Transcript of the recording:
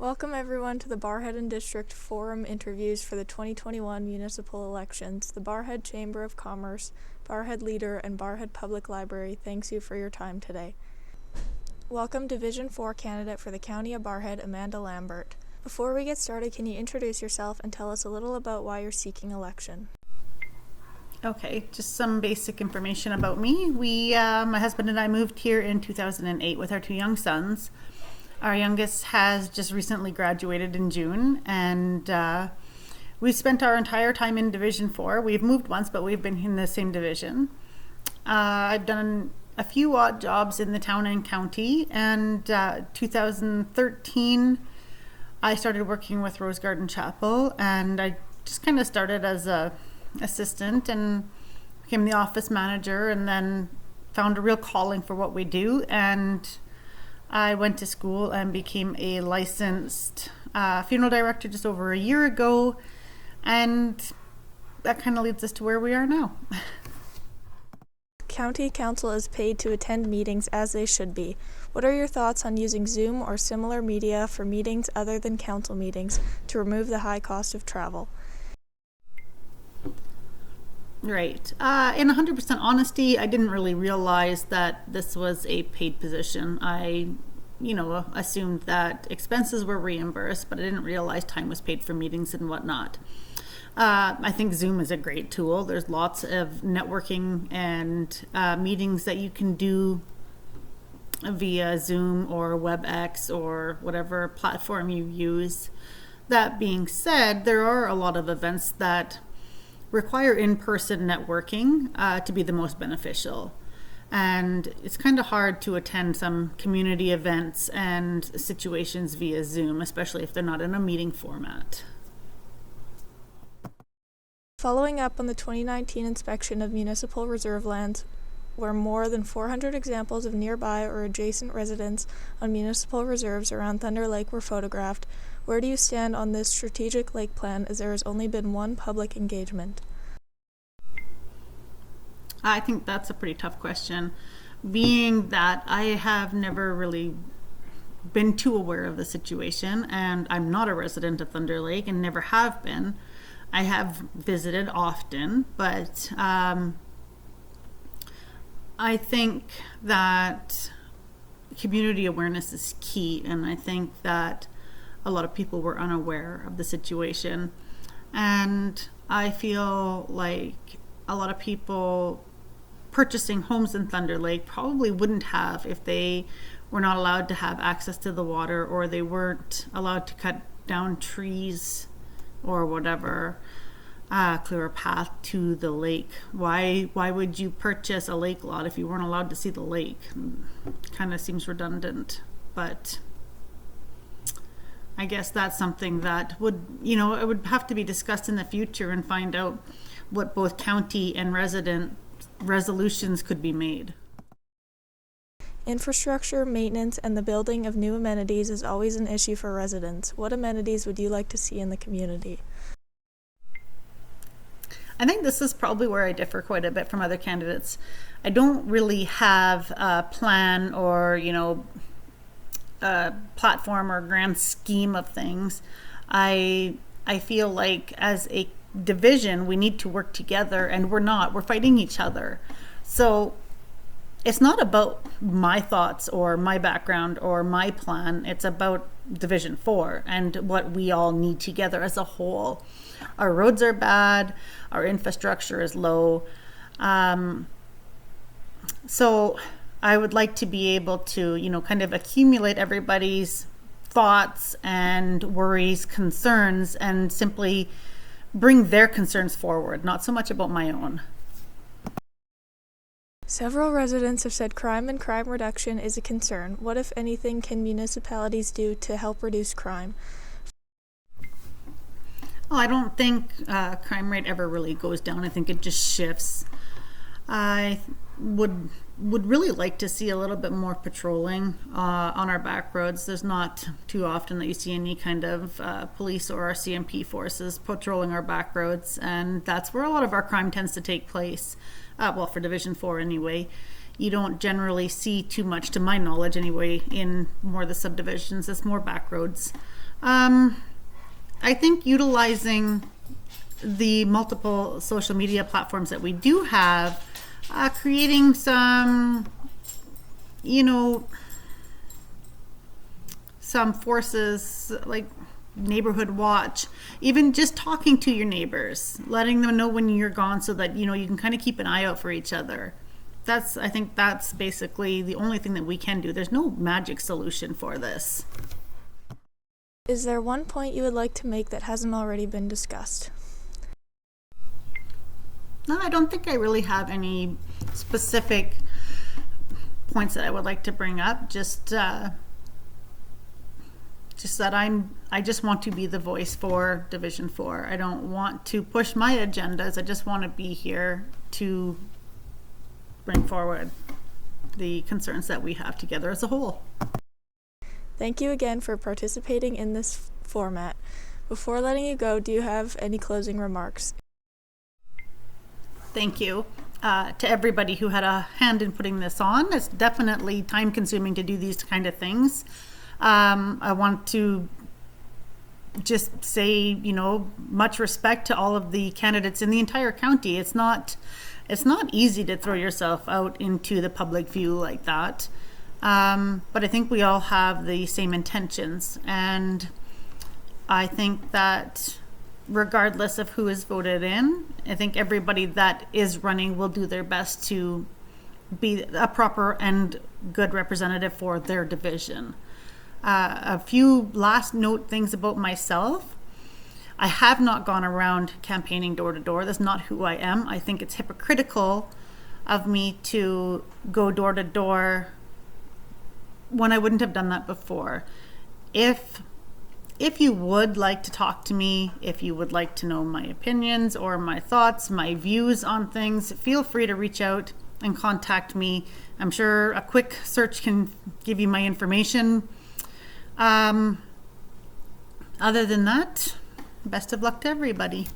Welcome everyone to the Barrhead and District Forum interviews for the 2021 municipal elections. The Barrhead Chamber of Commerce, Barrhead Leader, and Barrhead Public Library thanks you for your time today. Welcome Division 4 candidate for the County of Barrhead, Amanda Lambert. Before we get started, can you introduce yourself and tell us a little about why you're seeking election? Okay, just some basic information about me. My husband and I moved here in 2008 with our two young sons. Our youngest has just recently graduated in June, and we've spent our entire time in Division 4. We've moved once, but we've been in the same division. I've done a few odd jobs in the town and county, and 2013 I started working with Rose Garden Chapel, and I just kind of started as a assistant and became the office manager, and then found a real calling for what we do, and I went to school and became a licensed funeral director just over a year ago, and that kind of leads us to where we are now. County Council is paid to attend meetings as they should be. What are your thoughts on using Zoom or similar media for meetings other than council meetings to remove the high cost of travel? Right. In 100% honesty, I didn't really realize that this was a paid position. I, assumed that expenses were reimbursed, but I didn't realize time was paid for meetings and whatnot. I think Zoom is a great tool. There's lots of networking and meetings that you can do via Zoom or WebEx or whatever platform you use. That being said, there are a lot of events that require in-person networking to be the most beneficial. And it's kind of hard to attend some community events and situations via Zoom, especially if they're not in a meeting format. Following up on the 2019 inspection of municipal reserve lands, where more than 400 examples of nearby or adjacent residents on municipal reserves around Thunder Lake were photographed, where do you stand on this strategic lake plan, as there has only been one public engagement? I think that's a pretty tough question, being that I have never really been too aware of the situation, and I'm not a resident of Thunder Lake and never have been. I have visited often, but I think that community awareness is key, and I think that a lot of people were unaware of the situation, and I feel like a lot of people purchasing homes in Thunder Lake probably wouldn't have if they were not allowed to have access to the water, or they weren't allowed to cut down trees or whatever, clear a path to the lake. Why would you purchase a lake lot if you weren't allowed to see the lake? Kind of seems redundant, but I guess that's something that would, it would have to be discussed in the future and find out what both county and resident resolutions could be made. Infrastructure, maintenance, and the building of new amenities is always an issue for residents. What amenities would you like to see in the community? I think this is probably where I differ quite a bit from other candidates. I don't really have a plan or, a platform or grand scheme of things. I feel like as a division we need to work together, and we're fighting each other. So it's not about my thoughts or my background or my plan. It's about Division 4 and what we all need together as a whole. Our roads are bad, our infrastructure is low, so I would like to be able to kind of accumulate everybody's thoughts and worries, concerns, and simply bring their concerns forward, not so much about my own. Several residents have said crime and crime reduction is a concern. What, if anything, can municipalities do to help reduce crime? Well, I don't think crime rate ever really goes down. I think it just shifts. I would really like to see a little bit more patrolling on our back roads. There's not too often that you see any kind of police or our CMP forces patrolling our back roads, and that's where a lot of our crime tends to take place. For Division 4 anyway. You don't generally see too much, to my knowledge anyway, in more of the subdivisions. It's more back roads I think utilizing the multiple social media platforms that we do have, creating some, some forces like neighborhood watch, even just talking to your neighbors, letting them know when you're gone so that, you can kind of keep an eye out for each other. I think that's basically the only thing that we can do. There's no magic solution for this. Is there one point you would like to make that hasn't already been discussed? No, I don't think I really have any specific points that I would like to bring up. Just that I just want to be the voice for Division 4. I don't want to push my agendas. I just want to be here to bring forward the concerns that we have together as a whole. Thank you again for participating in this format. Before letting you go, do you have any closing remarks? Thank you to everybody who had a hand in putting this on. It's definitely time consuming to do these kind of things. I want to just say, much respect to all of the candidates in the entire county. It's not easy to throw yourself out into the public view like that. But I think we all have the same intentions. And I think that regardless of who is voted in, I think everybody that is running will do their best to be a proper and good representative for their division. A few last note things about myself. I have not gone around campaigning door to door. That's not who I am. I think it's hypocritical of me to go door to door when I wouldn't have done that before. If you would like to talk to me, if you would like to know my opinions or my thoughts, my views on things, feel free to reach out and contact me. I'm sure a quick search can give you my information. Other than that, best of luck to everybody.